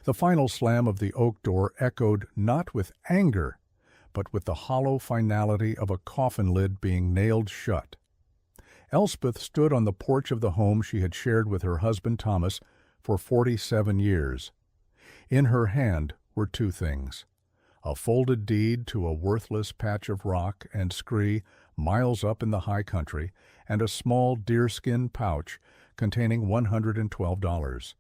The final slam of the oak door echoed not with anger, but with the hollow finality of a coffin lid being nailed shut. Elspeth stood on the porch of the home she had shared with her husband Thomas for 47 years. In her hand were two things: a folded deed to a worthless patch of rock and scree miles up in the high country, and a small deerskin pouch containing $112.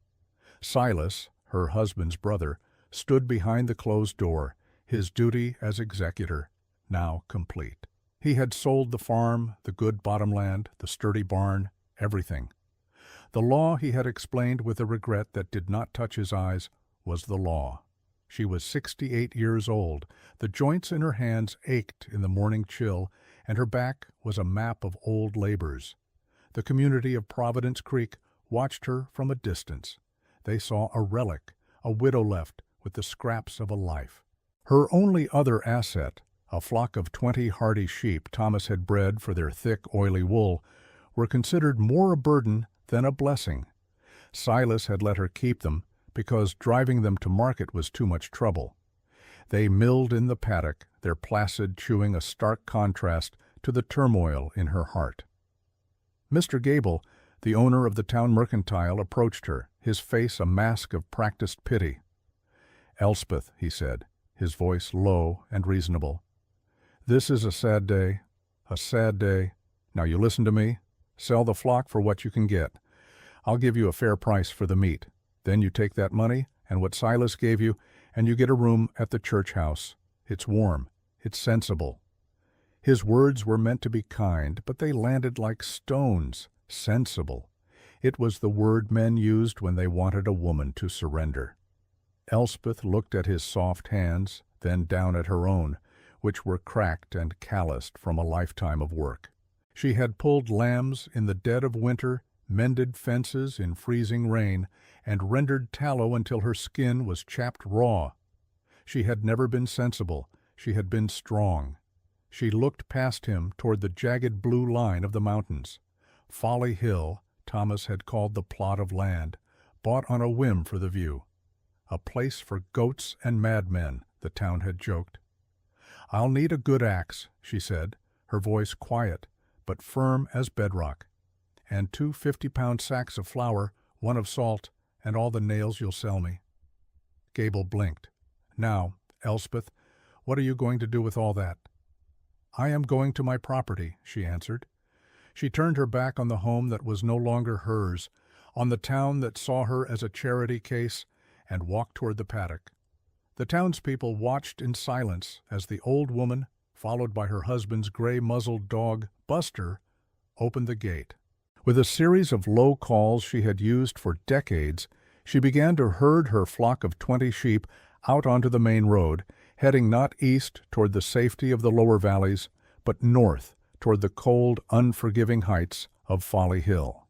Silas, her husband's brother, stood behind the closed door, his duty as executor now complete. He had sold the farm, the good bottomland, the sturdy barn, everything. The law, he had explained with a regret that did not touch his eyes, was the law. She was 68 years old. The joints in her hands ached in the morning chill, and her back was a map of old labors. The community of Providence Creek watched her from a distance. They saw a relic, a widow left with the scraps of a life. Her only other asset, a flock of 20 hardy sheep Thomas had bred for their thick, oily wool, were considered more a burden than a blessing. Silas had let her keep them because driving them to market was too much trouble. They milled in the paddock, their placid chewing a stark contrast to the turmoil in her heart. Mr. Gable, the owner of the town mercantile, approached her, his face a mask of practiced pity. "Elspeth," he said, his voice low and reasonable, "this is a sad day, a sad day. Now you listen to me. Sell the flock for what you can get. I'll give you a fair price for the meat. Then you take that money and what Silas gave you, and you get a room at the church house. It's warm. It's sensible." His words were meant to be kind, but they landed like stones. Sensible. It was the word men used when they wanted a woman to surrender. Elspeth looked at his soft hands, then down at her own, which were cracked and calloused from a lifetime of work. She had pulled lambs in the dead of winter, mended fences in freezing rain, and rendered tallow until her skin was chapped raw. She had never been sensible. She had been strong. She looked past him toward the jagged blue line of the mountains. Folly Hill, Thomas had called the plot of land, bought on a whim for the view. A place for goats and madmen, the town had joked. "I'll need a good axe," she said, her voice quiet, but firm as bedrock, "and 2 50-pound sacks of flour, 1 of salt, and all the nails you'll sell me." Gable blinked. "Now, Elspeth, what are you going to do with all that?" "I am going to my property," she answered. She turned her back on the home that was no longer hers, on the town that saw her as a charity case, and walked toward the paddock. The townspeople watched in silence as the old woman, followed by her husband's gray-muzzled dog, Buster, opened the gate. With a series of low calls she had used for decades, she began to herd her flock of 20 sheep out onto the main road, heading not east toward the safety of the lower valleys, but north toward the cold, unforgiving heights of Folly Hill.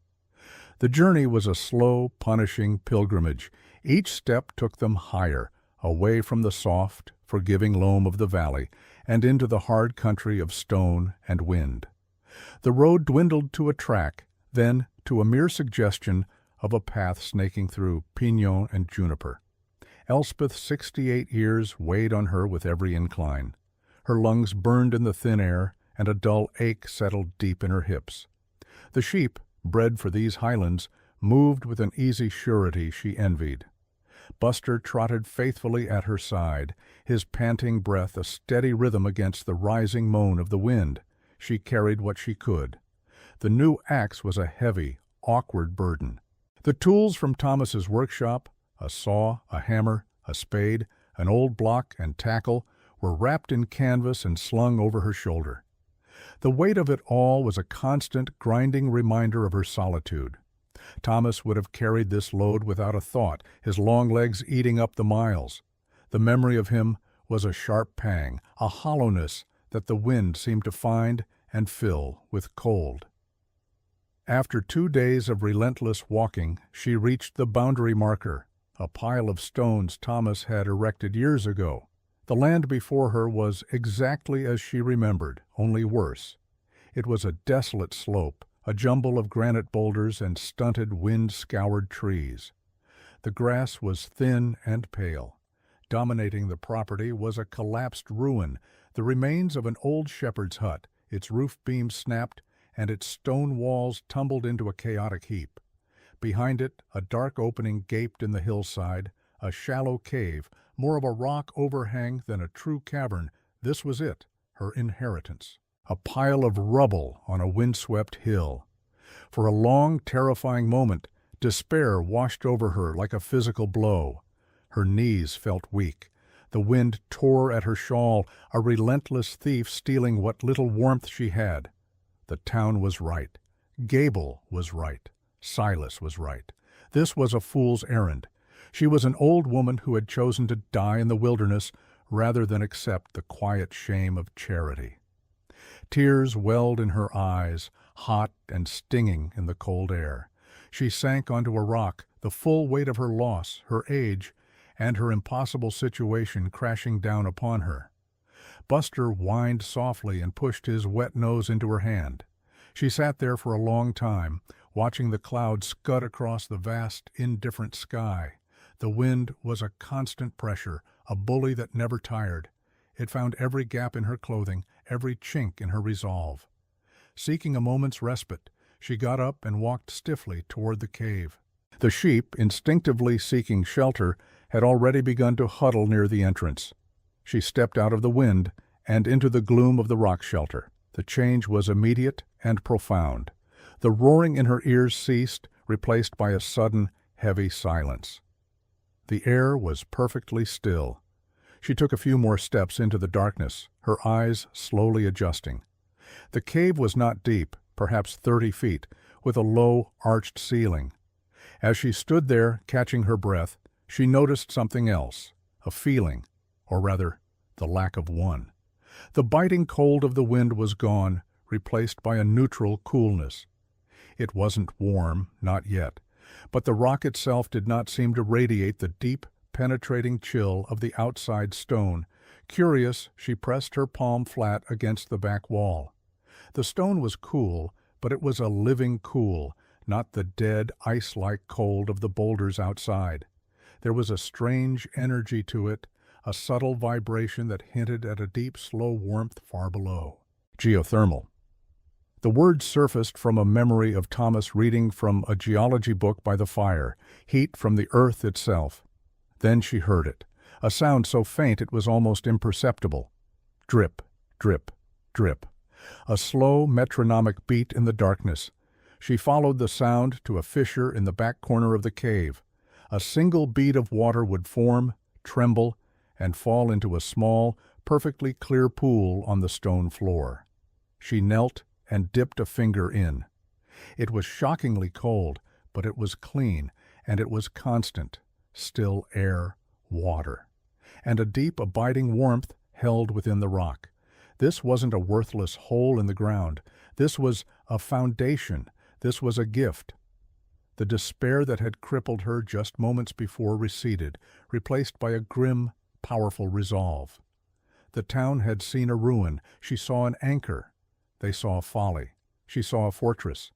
The journey was a slow, punishing pilgrimage. Each step took them higher, away from the soft, forgiving loam of the valley, and into the hard country of stone and wind. The road dwindled to a track, then to a mere suggestion of a path snaking through pinon and juniper. Elspeth's 68 years weighed on her with every incline. Her lungs burned in the thin air, and a dull ache settled deep in her hips. The sheep, bred for these highlands, moved with an easy surety she envied. Buster trotted faithfully at her side, his panting breath a steady rhythm against the rising moan of the wind. She carried what she could. The new axe was a heavy, awkward burden. The tools from Thomas's workshop, a saw, a hammer, a spade, an old block, and tackle, were wrapped in canvas and slung over her shoulder. The weight of it all was a constant, grinding reminder of her solitude. Thomas would have carried this load without a thought, his long legs eating up the miles. The memory of him was a sharp pang, a hollowness that the wind seemed to find and fill with cold. After 2 days of relentless walking, she reached the boundary marker, a pile of stones Thomas had erected years ago. The land before her was exactly as she remembered, only worse. It was a desolate slope, a jumble of granite boulders and stunted, wind-scoured trees. The grass was thin and pale. Dominating the property was a collapsed ruin, the remains of an old shepherd's hut, its roof beams snapped, and its stone walls tumbled into a chaotic heap. Behind it, a dark opening gaped in the hillside, a shallow cave, more of a rock overhang than a true cavern. This was it, her inheritance. A pile of rubble on a windswept hill. For a long, terrifying moment, despair washed over her like a physical blow. Her knees felt weak. The wind tore at her shawl, a relentless thief stealing what little warmth she had. The town was right. Gable was right. Silas was right. This was a fool's errand. She was an old woman who had chosen to die in the wilderness rather than accept the quiet shame of charity. Tears welled in her eyes, hot and stinging in the cold air. She sank onto a rock, the full weight of her loss, her age, and her impossible situation crashing down upon her. Buster whined softly and pushed his wet nose into her hand. She sat there for a long time, watching the clouds scud across the vast, indifferent sky. The wind was a constant pressure, a bully that never tired. It found every gap in her clothing, every chink in her resolve. Seeking a moment's respite, she got up and walked stiffly toward the cave. The sheep, instinctively seeking shelter, had already begun to huddle near the entrance. She stepped out of the wind and into the gloom of the rock shelter. The change was immediate and profound. The roaring in her ears ceased, replaced by a sudden, heavy silence. The air was perfectly still. She took a few more steps into the darkness, her eyes slowly adjusting. The cave was not deep, perhaps 30 feet, with a low, arched ceiling. As she stood there, catching her breath, she noticed something else, a feeling, or rather, the lack of one. The biting cold of the wind was gone, replaced by a neutral coolness. It wasn't warm, not yet, but the rock itself did not seem to radiate the deep, penetrating chill of the outside stone. Curious, she pressed her palm flat against the back wall. The stone was cool, but it was a living cool, not the dead, ice-like cold of the boulders outside. There was a strange energy to it, a subtle vibration that hinted at a deep, slow warmth far below. Geothermal. The word surfaced from a memory of Thomas reading from a geology book by the fire, heat from the earth itself. Then she heard it, a sound so faint it was almost imperceptible. Drip, drip, drip. A slow, metronomic beat in the darkness. She followed the sound to a fissure in the back corner of the cave. A single bead of water would form, tremble, and fall into a small, perfectly clear pool on the stone floor. She knelt and dipped a finger in. It was shockingly cold, but it was clean, and it was constant, still air, water, and a deep, abiding warmth held within the rock. This wasn't a worthless hole in the ground. This was a foundation. This was a gift. The despair that had crippled her just moments before receded, replaced by a grim, powerful resolve. The town had seen a ruin. She saw an anchor. They saw folly. She saw a fortress.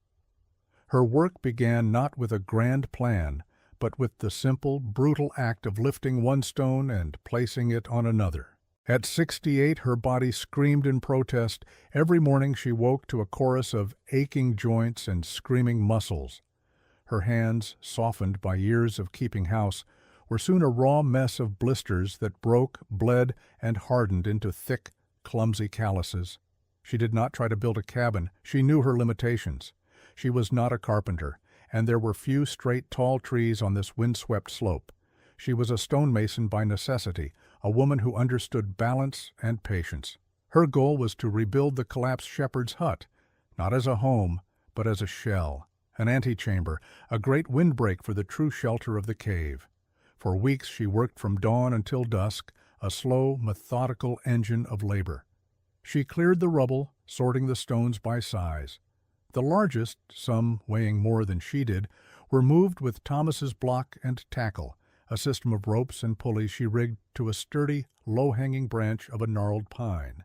Her work began not with a grand plan, but with the simple, brutal act of lifting one stone and placing it on another. At 68, her body screamed in protest. Every morning she woke to a chorus of aching joints and screaming muscles. Her hands, softened by years of keeping house, were soon a raw mess of blisters that broke, bled, and hardened into thick, clumsy calluses. She did not try to build a cabin. She knew her limitations. She was not a carpenter, and there were few straight, tall trees on this windswept slope. She was a stonemason by necessity, a woman who understood balance and patience. Her goal was to rebuild the collapsed shepherd's hut, not as a home, but as a shell, an antechamber, a great windbreak for the true shelter of the cave. For weeks she worked from dawn until dusk, a slow, methodical engine of labor. She cleared the rubble, sorting the stones by size. The largest, some weighing more than she did, were moved with Thomas's block and tackle, a system of ropes and pulleys she rigged to a sturdy, low-hanging branch of a gnarled pine.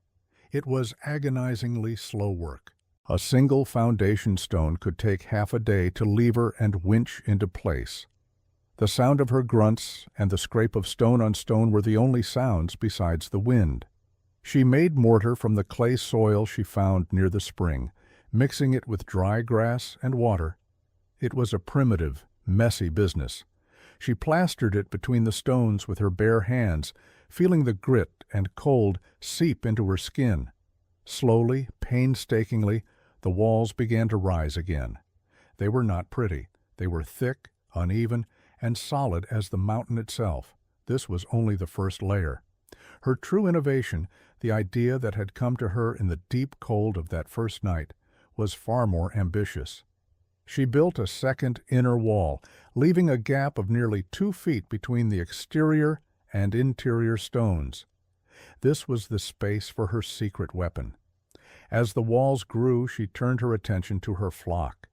It was agonizingly slow work. A single foundation stone could take half a day to lever and winch into place. The sound of her grunts and the scrape of stone on stone were the only sounds besides the wind. She made mortar from the clay soil she found near the spring, mixing it with dry grass and water. It was a primitive, messy business. She plastered it between the stones with her bare hands, feeling the grit and cold seep into her skin. Slowly, painstakingly, the walls began to rise again. They were not pretty. They were thick, uneven, and solid as the mountain itself. This was only the first layer. Her true innovation, the idea that had come to her in the deep cold of that first night, was far more ambitious. She built a second inner wall, leaving a gap of nearly 2 feet between the exterior and interior stones. This was the space for her secret weapon. As the walls grew, she turned her attention to her flock.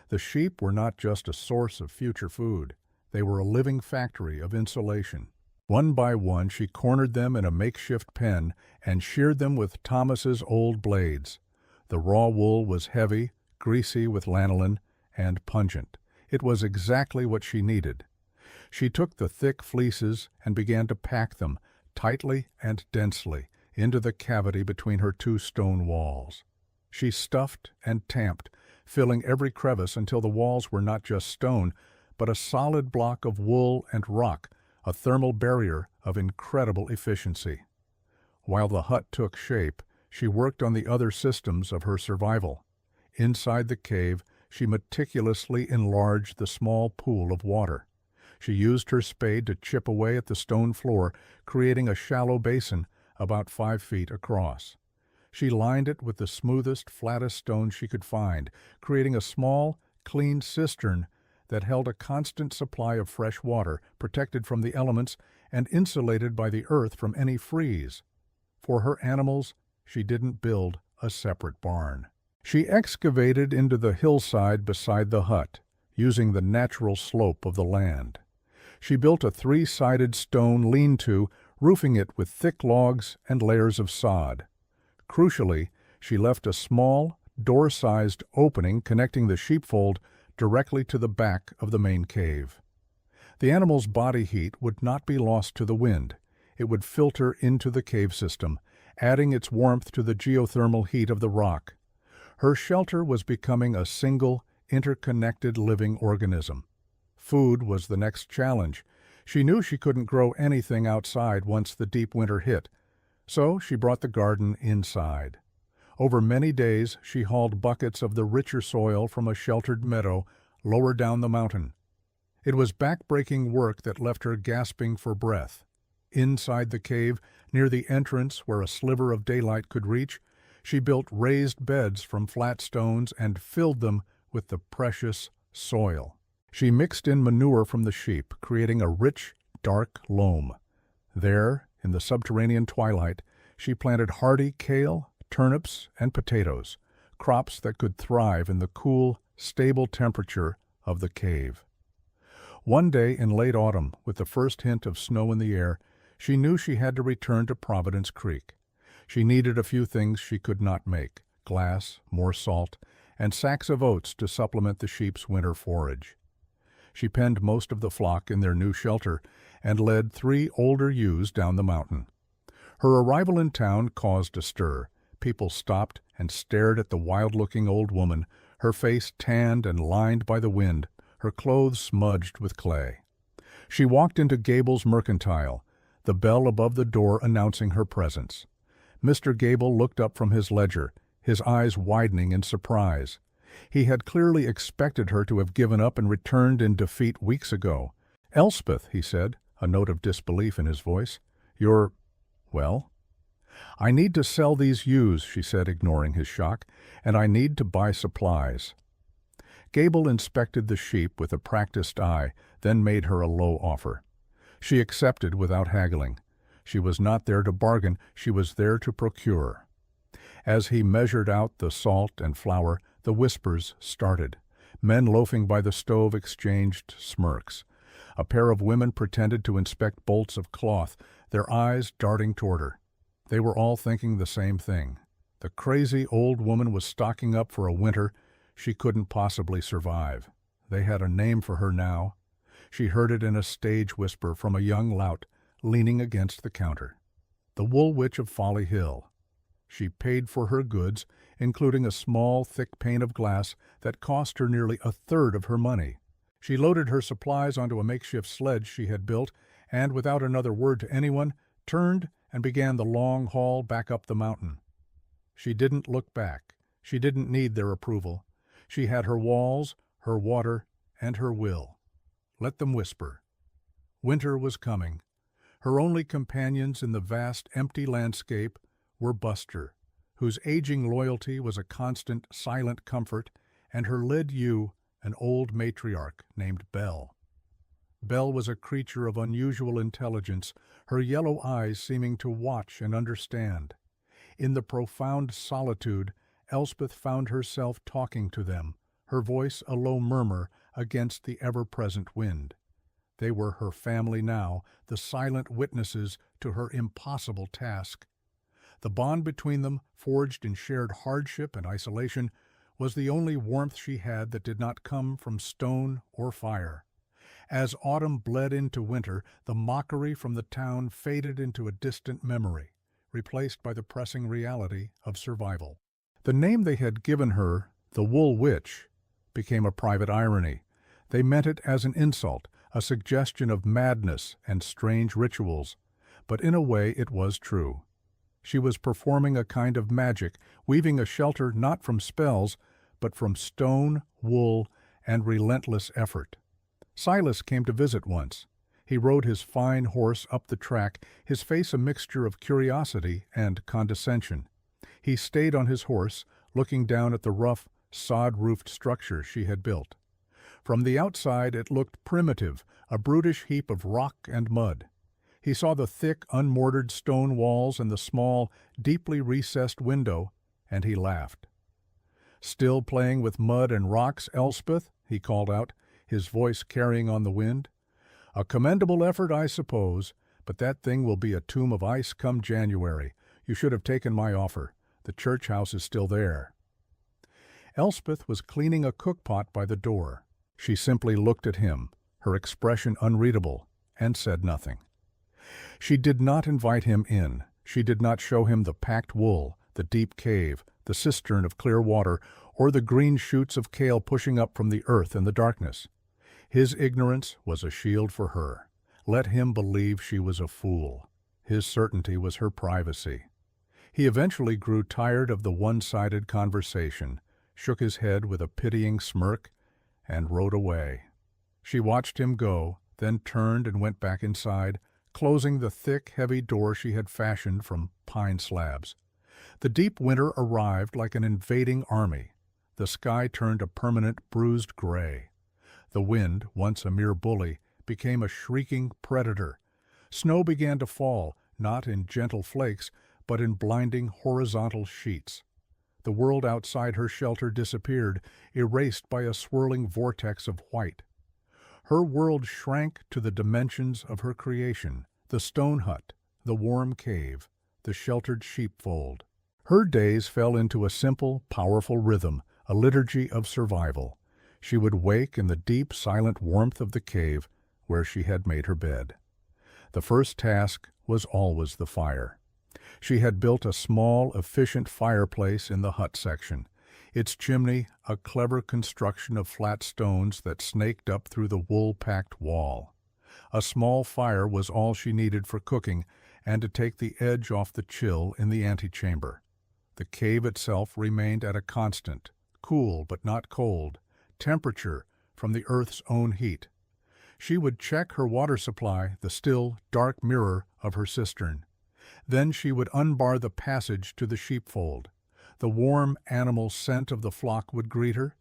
The sheep were not just a source of future food. They were a living factory of insulation. One by one, she cornered them in a makeshift pen and sheared them with Thomas's old blades. The raw wool was heavy, greasy with lanolin, and pungent. It was exactly what she needed. She took the thick fleeces and began to pack them, tightly and densely, into the cavity between her 2 stone walls. She stuffed and tamped, filling every crevice until the walls were not just stone, but a solid block of wool and rock, a thermal barrier of incredible efficiency. While the hut took shape, she worked on the other systems of her survival. Inside the cave, she meticulously enlarged the small pool of water. She used her spade to chip away at the stone floor, creating a shallow basin about 5 feet across. She lined it with the smoothest, flattest stone she could find, creating a small, clean cistern that held a constant supply of fresh water, protected from the elements and insulated by the earth from any freeze. For her animals, she didn't build a separate barn. She excavated into the hillside beside the hut, using the natural slope of the land. She built a 3-sided stone lean-to, roofing it with thick logs and layers of sod. Crucially, she left a small, door-sized opening connecting the sheepfold directly to the back of the main cave. The animal's body heat would not be lost to the wind. It would filter into the cave system, adding its warmth to the geothermal heat of the rock. Her shelter was becoming a single, interconnected living organism. Food was the next challenge. She knew she couldn't grow anything outside once the deep winter hit, so she brought the garden inside. Over many days, she hauled buckets of the richer soil from a sheltered meadow lower down the mountain. It was back-breaking work that left her gasping for breath. Inside the cave, near the entrance where a sliver of daylight could reach, she built raised beds from flat stones and filled them with the precious soil. She mixed in manure from the sheep, creating a rich, dark loam. There, in the subterranean twilight, she planted hardy kale, turnips, and potatoes, crops that could thrive in the cool, stable temperature of the cave. One day in late autumn, with the first hint of snow in the air, she knew she had to return to Providence Creek. She needed a few things she could not make: glass, more salt, and sacks of oats to supplement the sheep's winter forage. She penned most of the flock in their new shelter and led 3 older ewes down the mountain. Her arrival in town caused a stir. People stopped and stared at the wild-looking old woman, her face tanned and lined by the wind, her clothes smudged with clay. She walked into Gable's Mercantile, the bell above the door announcing her presence. Mr. Gable looked up from his ledger, his eyes widening in surprise. He had clearly expected her to have given up and returned in defeat weeks ago. "Elspeth," he said, a note of disbelief in his voice. "You're... well?" "I need to sell these ewes," she said, ignoring his shock, "and I need to buy supplies." Gable inspected the sheep with a practiced eye, then made her a low offer. She accepted without haggling. She was not there to bargain, she was there to procure. As he measured out the salt and flour, the whispers started. Men loafing by the stove exchanged smirks. A pair of women pretended to inspect bolts of cloth, their eyes darting toward her. They were all thinking the same thing. The crazy old woman was stocking up for a winter she couldn't possibly survive. They had a name for her now. She heard it in a stage whisper from a young lout leaning against the counter. The Woolwich of Folly Hill. She paid for her goods, including a small, thick pane of glass that cost her nearly a third of her money. She loaded her supplies onto a makeshift sledge she had built, and without another word to anyone, turned and began the long haul back up the mountain. She didn't look back. She didn't need their approval. She had her walls, her water, and her will. Let them whisper. Winter was coming. Her only companions in the vast, empty landscape were Buster, whose aging loyalty was a constant, silent comfort, and her lead ewe, an old matriarch named Belle. Belle was a creature of unusual intelligence, her yellow eyes seeming to watch and understand. In the profound solitude, Elspeth found herself talking to them, her voice a low murmur against the ever-present wind. They were her family now, the silent witnesses to her impossible task. The bond between them, forged in shared hardship and isolation, was the only warmth she had that did not come from stone or fire. As autumn bled into winter, the mockery from the town faded into a distant memory, replaced by the pressing reality of survival. The name they had given her, the Woolwich, became a private irony. They meant it as an insult, a suggestion of madness and strange rituals, but in a way it was true. She was performing a kind of magic, weaving a shelter not from spells, but from stone, wool, and relentless effort. Silas came to visit once. He rode his fine horse up the track, his face a mixture of curiosity and condescension. He stayed on his horse, looking down at the rough, sod-roofed structure she had built. From the outside it looked primitive, a brutish heap of rock and mud. He saw the thick, unmortared stone walls and the small, deeply recessed window, and he laughed. "Still playing with mud and rocks, Elspeth?" he called out, his voice carrying on the wind. "A commendable effort, I suppose, but that thing will be a tomb of ice come January. You should have taken my offer. The church house is still there." Elspeth was cleaning a cookpot by the door. She simply looked at him, her expression unreadable, and said nothing. She did not invite him in. She did not show him the packed wool, the deep cave, the cistern of clear water, or the green shoots of kale pushing up from the earth in the darkness. His ignorance was a shield for her. Let him believe she was a fool. His certainty was her privacy. He eventually grew tired of the one-sided conversation, shook his head with a pitying smirk, and rode away. She watched him go, then turned and went back inside, closing the thick, heavy door she had fashioned from pine slabs. The deep winter arrived like an invading army. The sky turned a permanent bruised gray. The wind, once a mere bully, became a shrieking predator. Snow began to fall, not in gentle flakes, but in blinding horizontal sheets. The world outside her shelter disappeared, erased by a swirling vortex of white. Her world shrank to the dimensions of her creation, the stone hut, the warm cave, the sheltered sheepfold. Her days fell into a simple, powerful rhythm, a liturgy of survival. She would wake in the deep, silent warmth of the cave where she had made her bed. The first task was always the fire. She had built a small, efficient fireplace in the hut section, its chimney a clever construction of flat stones that snaked up through the wool-packed wall. A small fire was all she needed for cooking and to take the edge off the chill in the antechamber. The cave itself remained at a constant, cool but not cold, temperature from the earth's own heat. She would check her water supply, the still, dark mirror of her cistern. Then she would unbar the passage to the sheepfold. The warm animal scent of the flock would greet her.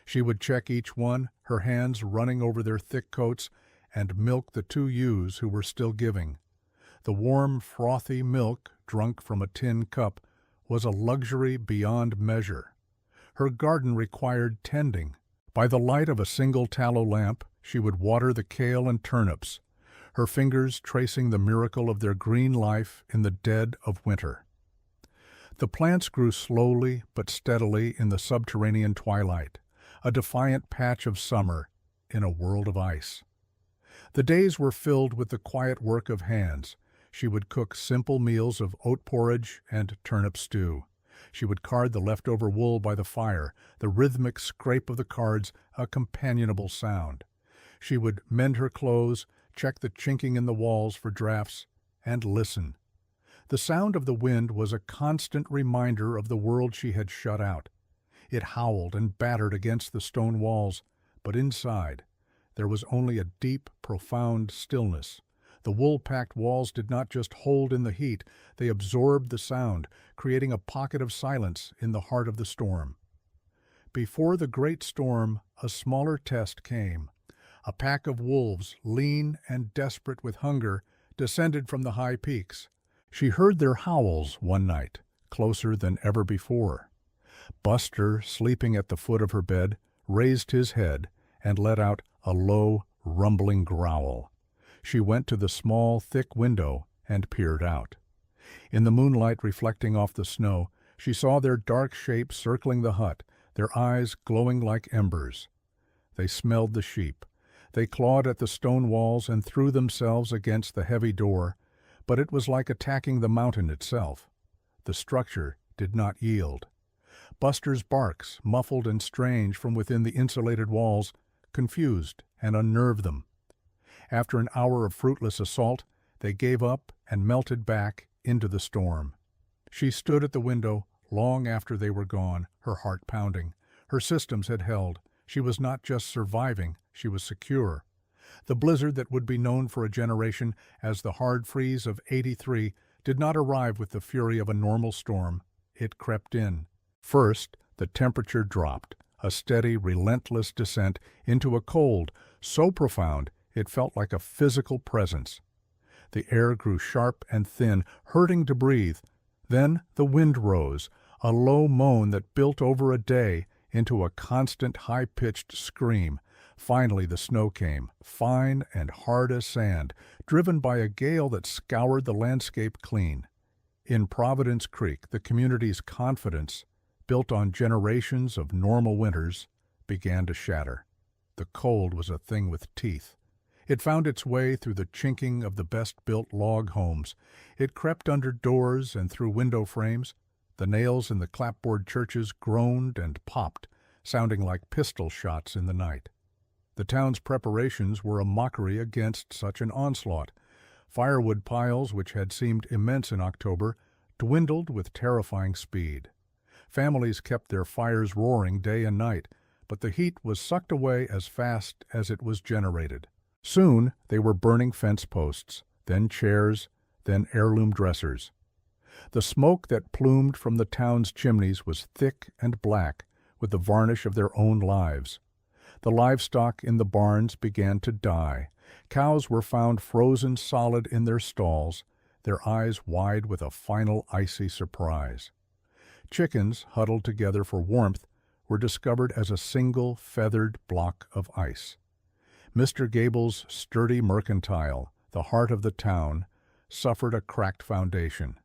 She would check each one, her hands running over their thick coats, and milk the 2 ewes who were still giving. The warm, frothy milk, drunk from a tin cup, was a luxury beyond measure. Her garden required tending. By the light of a single tallow lamp, she would water the kale and turnips, her fingers tracing the miracle of their green life in the dead of winter. The plants grew slowly but steadily in the subterranean twilight, a defiant patch of summer in a world of ice. The days were filled with the quiet work of hands. She would cook simple meals of oat porridge and turnip stew. She would card the leftover wool by the fire, the rhythmic scrape of the cards a companionable sound. She would mend her clothes, check the chinking in the walls for drafts, and listen. The sound of the wind was a constant reminder of the world she had shut out. It howled and battered against the stone walls, but inside there was only a deep, profound stillness. The wool-packed walls did not just hold in the heat, they absorbed the sound, creating a pocket of silence in the heart of the storm. Before the great storm, a smaller test came. A pack of wolves, lean and desperate with hunger, descended from the high peaks. She heard their howls one night, closer than ever before. Buster, sleeping at the foot of her bed, raised his head and let out a low, rumbling growl. She went to the small, thick window and peered out. In the moonlight reflecting off the snow, she saw their dark shapes circling the hut, their eyes glowing like embers. They smelled the sheep. They clawed at the stone walls and threw themselves against the heavy door, but it was like attacking the mountain itself. The structure did not yield. Buster's barks, muffled and strange from within the insulated walls, confused and unnerved them. After an hour of fruitless assault, they gave up and melted back into the storm. She stood at the window long after they were gone, her heart pounding. Her systems had held. She was not just surviving, she was secure. The blizzard that would be known for a generation as the hard freeze of '83 did not arrive with the fury of a normal storm. It crept in. First, the temperature dropped, a steady, relentless descent into a cold so profound it felt like a physical presence. The air grew sharp and thin, hurting to breathe. Then the wind rose, a low moan that built over a day into a constant high-pitched scream. Finally the snow came, fine and hard as sand, driven by a gale that scoured the landscape clean. In Providence Creek, the community's confidence, built on generations of normal winters, began to shatter. The cold was a thing with teeth. It found its way through the chinking of the best-built log homes. It crept under doors and through window frames. The nails in the clapboard churches groaned and popped, sounding like pistol shots in the night. The town's preparations were a mockery against such an onslaught. Firewood piles, which had seemed immense in October, dwindled with terrifying speed. Families kept their fires roaring day and night, but the heat was sucked away as fast as it was generated. Soon they were burning fence posts, then chairs, then heirloom dressers. The smoke that plumed from the town's chimneys was thick and black with the varnish of their own lives. The livestock in the barns began to die. Cows were found frozen solid in their stalls, their eyes wide with a final icy surprise. Chickens, huddled together for warmth, were discovered as a single feathered block of ice. Mr. Gable's sturdy mercantile, the heart of the town, suffered a cracked foundation.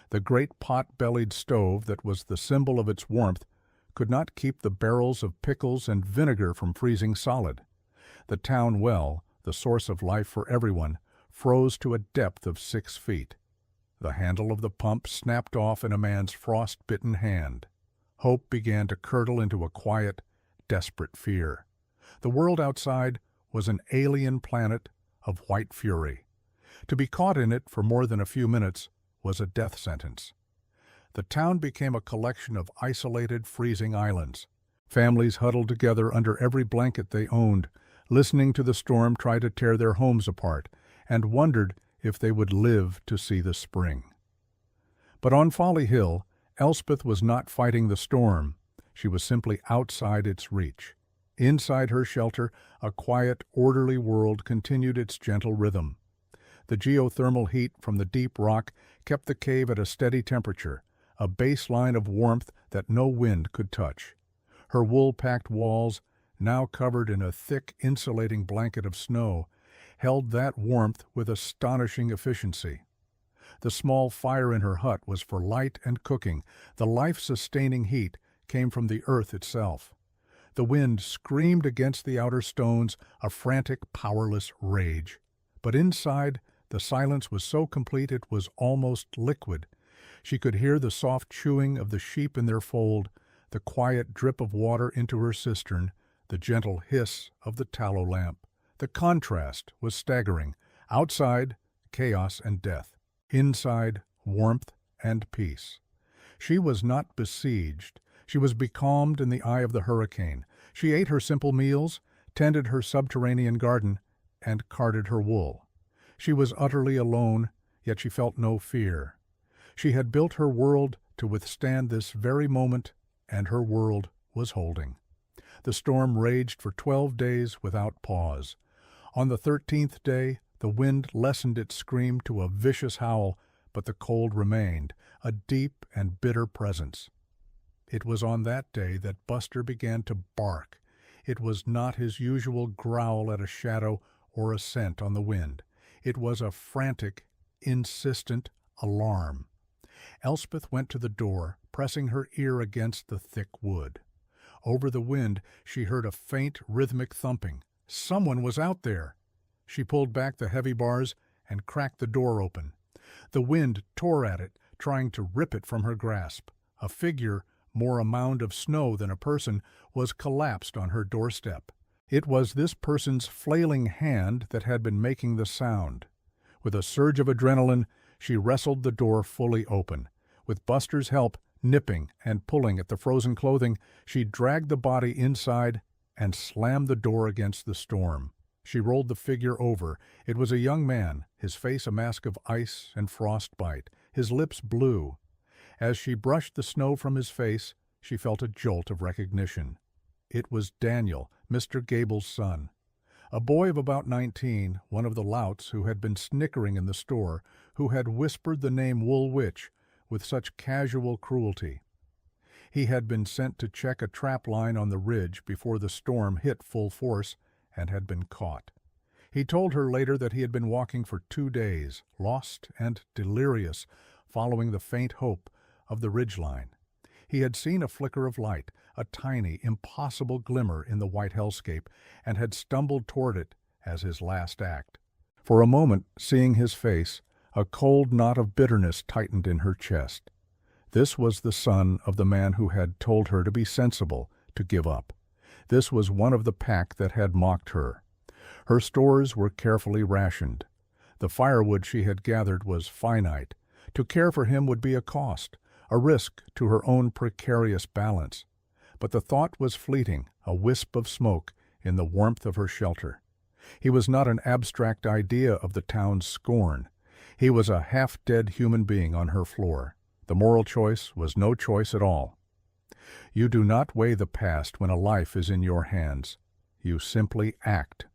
The great pot-bellied stove that was the symbol of its warmth could not keep the barrels of pickles and vinegar from freezing solid. The town well, the source of life for everyone, froze to a depth of 6 feet. The handle of the pump snapped off in a man's frost-bitten hand. Hope began to curdle into a quiet, desperate fear. The world outside was an alien planet of white fury. To be caught in it for more than a few minutes was a death sentence. The town became a collection of isolated, freezing islands. Families huddled together under every blanket they owned, listening to the storm try to tear their homes apart, and wondered if they would live to see the spring. But on Folly Hill, Elspeth was not fighting the storm. She was simply outside its reach. Inside her shelter, a quiet, orderly world continued its gentle rhythm. The geothermal heat from the deep rock kept the cave at a steady temperature, a baseline of warmth that no wind could touch. Her wool-packed walls, now covered in a thick, insulating blanket of snow, held that warmth with astonishing efficiency. The small fire in her hut was for light and cooking. The life-sustaining heat came from the earth itself. The wind screamed against the outer stones, a frantic, powerless rage. But inside, the silence was so complete it was almost liquid. She could hear the soft chewing of the sheep in their fold, the quiet drip of water into her cistern, the gentle hiss of the tallow lamp. The contrast was staggering. Outside, chaos and death. Inside, warmth and peace. She was not besieged. She was becalmed in the eye of the hurricane. She ate her simple meals, tended her subterranean garden, and carded her wool. She was utterly alone, yet she felt no fear. She had built her world to withstand this very moment, and her world was holding. The storm raged for 12 days without pause. On the 13th day, the wind lessened its scream to a vicious howl, but the cold remained, a deep and bitter presence. It was on that day that Buster began to bark. It was not his usual growl at a shadow or a scent on the wind. It was a frantic, insistent alarm. Elspeth went to the door, pressing her ear against the thick wood. Over the wind, she heard a faint, rhythmic thumping. Someone was out there. She pulled back the heavy bars and cracked the door open. The wind tore at it, trying to rip it from her grasp. A figure, more a mound of snow than a person, was collapsed on her doorstep. It was this person's flailing hand that had been making the sound. With a surge of adrenaline, she wrestled the door fully open. With Buster's help, nipping and pulling at the frozen clothing, she dragged the body inside and slammed the door against the storm. She rolled the figure over. It was a young man, his face a mask of ice and frostbite, his lips blue. As she brushed the snow from his face, she felt a jolt of recognition. It was Daniel, Mr. Gable's son. A boy of about 19, one of the louts who had been snickering in the store, who had whispered the name Woolwich with such casual cruelty. He had been sent to check a trap line on the ridge before the storm hit full force and had been caught. He told her later that he had been walking for 2 days, lost and delirious, following the faint hope of the ridgeline. He had seen a flicker of light, a tiny, impossible glimmer in the white hellscape, and had stumbled toward it as his last act. For a moment, seeing his face, a cold knot of bitterness tightened in her chest. This was the son of the man who had told her to be sensible, to give up. This was one of the pack that had mocked her. Her stores were carefully rationed. The firewood she had gathered was finite. To care for him would be a cost, a risk to her own precarious balance. But the thought was fleeting, a wisp of smoke in the warmth of her shelter. He was not an abstract idea of the town's scorn. He was a half-dead human being on her floor. The moral choice was no choice at all. You do not weigh the past when a life is in your hands. You simply act.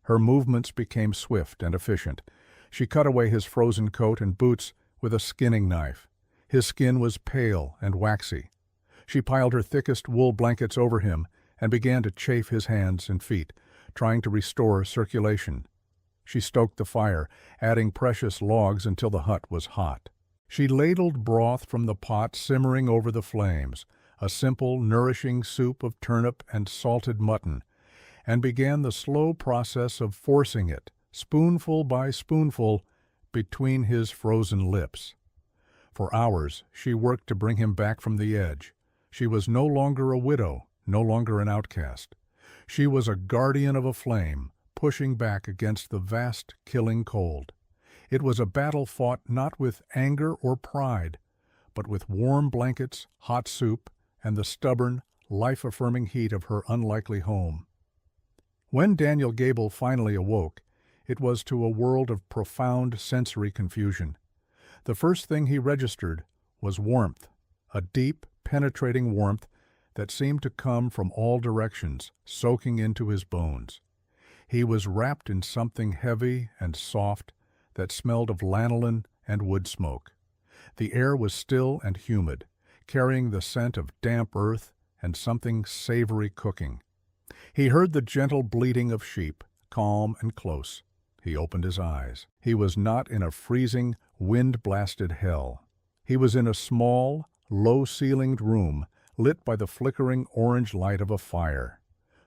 Her movements became swift and efficient. She cut away his frozen coat and boots with a skinning knife. His skin was pale and waxy. She piled her thickest wool blankets over him and began to chafe his hands and feet, trying to restore circulation. She stoked the fire, adding precious logs until the hut was hot. She ladled broth from the pot simmering over the flames, a simple, nourishing soup of turnip and salted mutton, and began the slow process of forcing it, spoonful by spoonful, between his frozen lips. For hours she worked to bring him back from the edge. She was no longer a widow, no longer an outcast. She was a guardian of a flame, pushing back against the vast, killing cold. It was a battle fought not with anger or pride, but with warm blankets, hot soup, and the stubborn, life-affirming heat of her unlikely home. When Daniel Gable finally awoke, it was to a world of profound sensory confusion. The first thing he registered was warmth, a deep, penetrating warmth that seemed to come from all directions, soaking into his bones. He was wrapped in something heavy and soft that smelled of lanolin and wood smoke. The air was still and humid, carrying the scent of damp earth and something savory cooking. He heard the gentle bleating of sheep, calm and close. He opened his eyes. He was not in a freezing, wind-blasted hell. He was in a small, low-ceilinged room lit by the flickering orange light of a fire.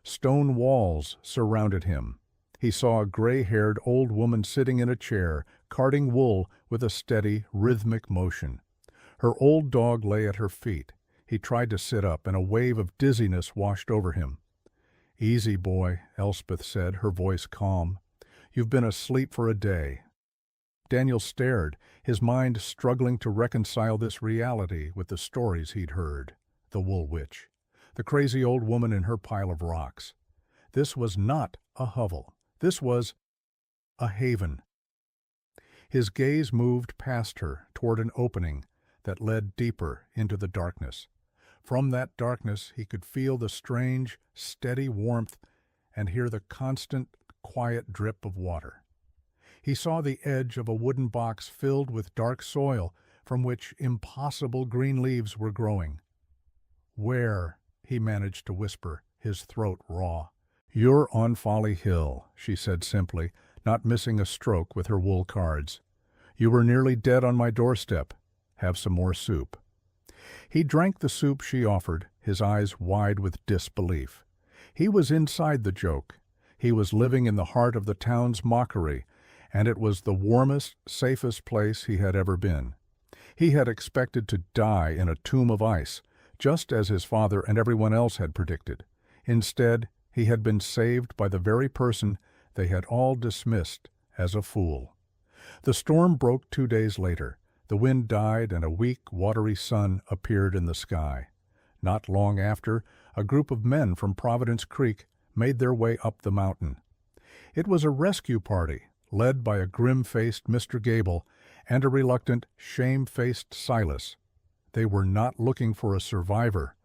Stone walls surrounded him. He saw a gray-haired old woman sitting in a chair, carding wool with a steady, rhythmic motion. Her old dog lay at her feet. He tried to sit up, and a wave of dizziness washed over him. "Easy, boy," Elspeth said, her voice calm. "You've been asleep for a day." Daniel stared, his mind struggling to reconcile this reality with the stories he'd heard. The Wool Witch, the crazy old woman in her pile of rocks. This was not a hovel. This was a haven. His gaze moved past her toward an opening that led deeper into the darkness. From that darkness he could feel the strange, steady warmth and hear the constant, quiet drip of water. He saw the edge of a wooden box filled with dark soil from which impossible green leaves were growing. "Where?" he managed to whisper, his throat raw. "You're on Folly Hill," she said simply, not missing a stroke with her wool cards. "You were nearly dead on my doorstep. Have some more soup." He drank the soup she offered, his eyes wide with disbelief. He was inside the joke. He was living in the heart of the town's mockery, and it was the warmest, safest place he had ever been. He had expected to die in a tomb of ice, just as his father and everyone else had predicted. Instead, he had been saved by the very person they had all dismissed as a fool. The storm broke 2 days later. The wind died and a weak, watery sun appeared in the sky. Not long after, a group of men from Providence Creek made their way up the mountain. It was a rescue party, led by a grim-faced Mr. Gable and a reluctant, shame-faced Silas. They were not looking for a survivor.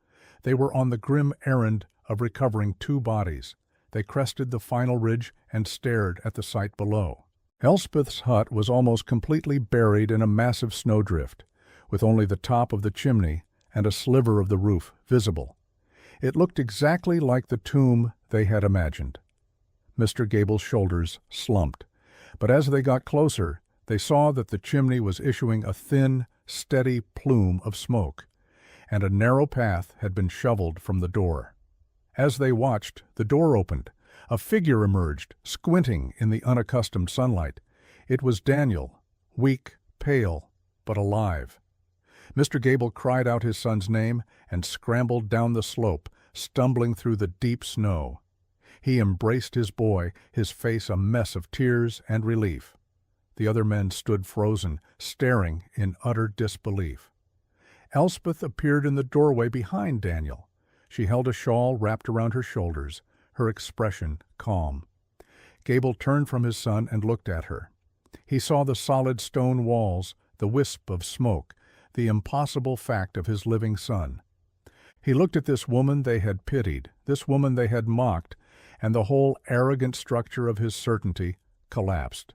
They were on the grim errand of recovering 2 bodies. They crested the final ridge and stared at the site below. Elspeth's hut was almost completely buried in a massive snowdrift, with only the top of the chimney and a sliver of the roof visible. It looked exactly like the tomb they had imagined. Mr. Gable's shoulders slumped, but as they got closer, they saw that the chimney was issuing a thin, steady plume of smoke, and a narrow path had been shoveled from the door. As they watched, the door opened. A figure emerged, squinting in the unaccustomed sunlight. It was Daniel, weak, pale, but alive. Mr. Gable cried out his son's name and scrambled down the slope, stumbling through the deep snow. He embraced his boy, his face a mess of tears and relief. The other men stood frozen, staring in utter disbelief. Elspeth appeared in the doorway behind Daniel. She held a shawl wrapped around her shoulders, her expression calm. Gable turned from his son and looked at her. He saw the solid stone walls, the wisp of smoke, the impossible fact of his living son. He looked at this woman they had pitied, this woman they had mocked, and the whole arrogant structure of his certainty collapsed.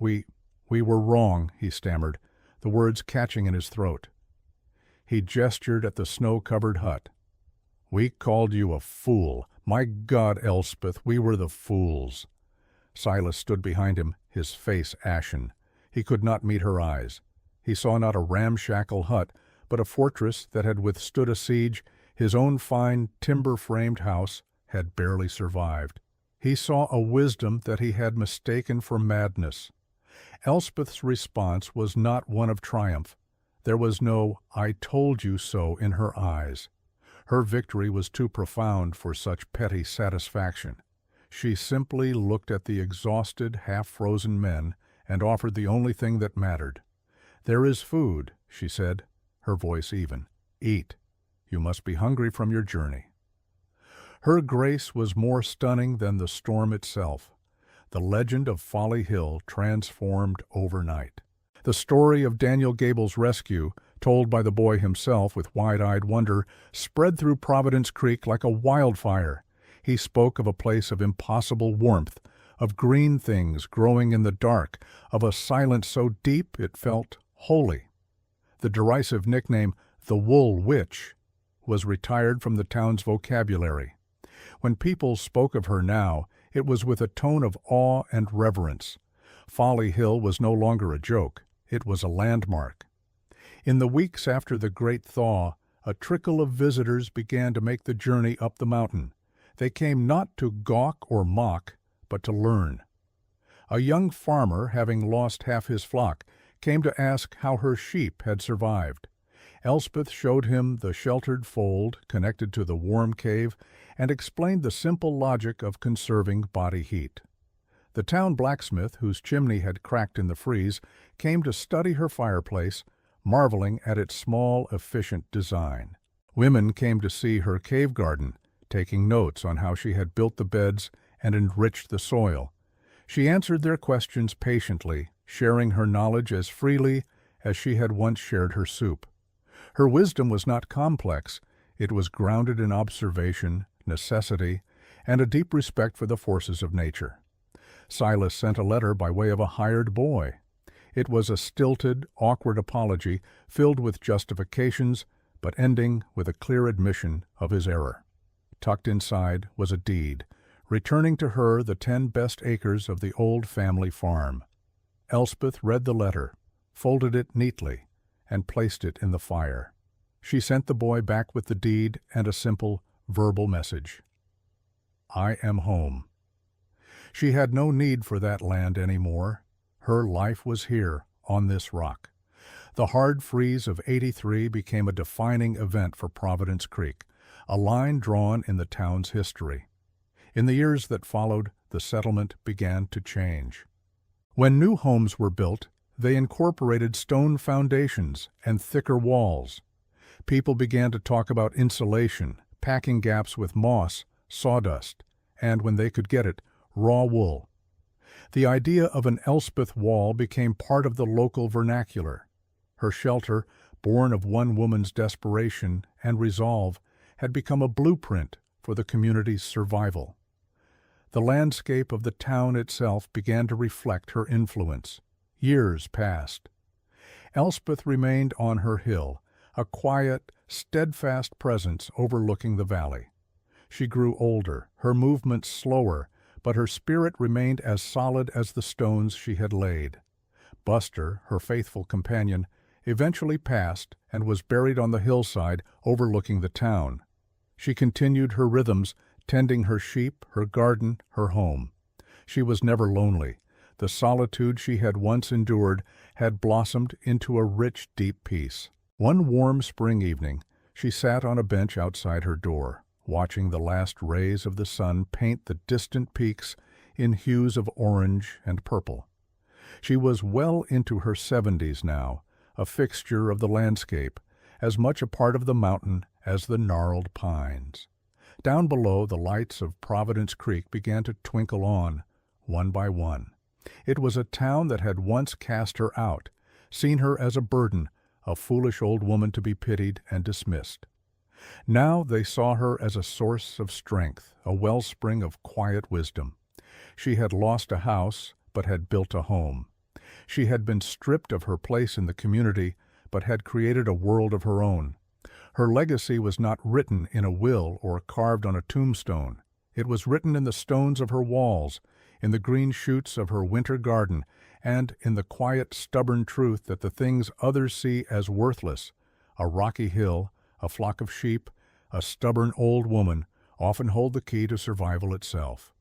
We were wrong," he stammered, the words catching in his throat. He gestured at the snow-covered hut. "We called you a fool. My God, Elspeth, we were the fools." Silas stood behind him, his face ashen. He could not meet her eyes. He saw not a ramshackle hut, but a fortress that had withstood a siege. His own fine, timber-framed house had barely survived. He saw a wisdom that he had mistaken for madness. Elspeth's response was not one of triumph. There was no "I told you so" in her eyes. Her victory was too profound for such petty satisfaction. She simply looked at the exhausted, half-frozen men and offered the only thing that mattered. "There is food," she said, her voice even. "Eat. You must be hungry from your journey." Her grace was more stunning than the storm itself. The legend of Folly Hill transformed overnight. The story of Daniel Gable's rescue, told by the boy himself with wide-eyed wonder, spread through Providence Creek like a wildfire. He spoke of a place of impossible warmth, of green things growing in the dark, of a silence so deep it felt holy. The derisive nickname, the Wool Witch, was retired from the town's vocabulary. When people spoke of her now, it was with a tone of awe and reverence. Folly Hill was no longer a joke. It was a landmark. In the weeks after the great thaw, a trickle of visitors began to make the journey up the mountain. They came not to gawk or mock, but to learn. A young farmer, having lost half his flock, came to ask how her sheep had survived. Elspeth showed him the sheltered fold connected to the warm cave and explained the simple logic of conserving body heat. The town blacksmith, whose chimney had cracked in the freeze, came to study her fireplace, marveling at its small, efficient design. Women came to see her cave garden, taking notes on how she had built the beds and enriched the soil. She answered their questions patiently, sharing her knowledge as freely as she had once shared her soup. Her wisdom was not complex. It was grounded in observation, necessity, and a deep respect for the forces of nature. Silas sent a letter by way of a hired boy. It was a stilted, awkward apology filled with justifications, but ending with a clear admission of his error. Tucked inside was a deed, returning to her the 10 best acres of the old family farm. Elspeth read the letter, folded it neatly, and placed it in the fire. She sent the boy back with the deed and a simple, verbal message. I am home. She had no need for that land any more. Her life was here, on this rock. The hard freeze of '83 became a defining event for Providence Creek, a line drawn in the town's history. In the years that followed, the settlement began to change. When new homes were built, they incorporated stone foundations and thicker walls. People began to talk about insulation, packing gaps with moss, sawdust, and, when they could get it, raw wool. The idea of an Elspeth wall became part of the local vernacular. Her shelter, born of one woman's desperation and resolve, had become a blueprint for the community's survival. The landscape of the town itself began to reflect her influence. Years passed. Elspeth remained on her hill, a quiet, steadfast presence overlooking the valley. She grew older, her movements slower, but her spirit remained as solid as the stones she had laid. Buster, her faithful companion, eventually passed and was buried on the hillside overlooking the town. She continued her rhythms, tending her sheep, her garden, her home. She was never lonely. The solitude she had once endured had blossomed into a rich, deep peace. One warm spring evening, she sat on a bench outside her door, watching the last rays of the sun paint the distant peaks in hues of orange and purple. She was well into her 70s now, a fixture of the landscape, as much a part of the mountain as the gnarled pines. Down below, the lights of Providence Creek began to twinkle on, one by one. It was a town that had once cast her out, seen her as a burden, a foolish old woman to be pitied and dismissed. Now they saw her as a source of strength, a wellspring of quiet wisdom. She had lost a house, but had built a home. She had been stripped of her place in the community, but had created a world of her own. Her legacy was not written in a will or carved on a tombstone. It was written in the stones of her walls, in the green shoots of her winter garden, and in the quiet, stubborn truth that the things others see as worthless, a rocky hill, a flock of sheep, a stubborn old woman, often hold the key to survival itself.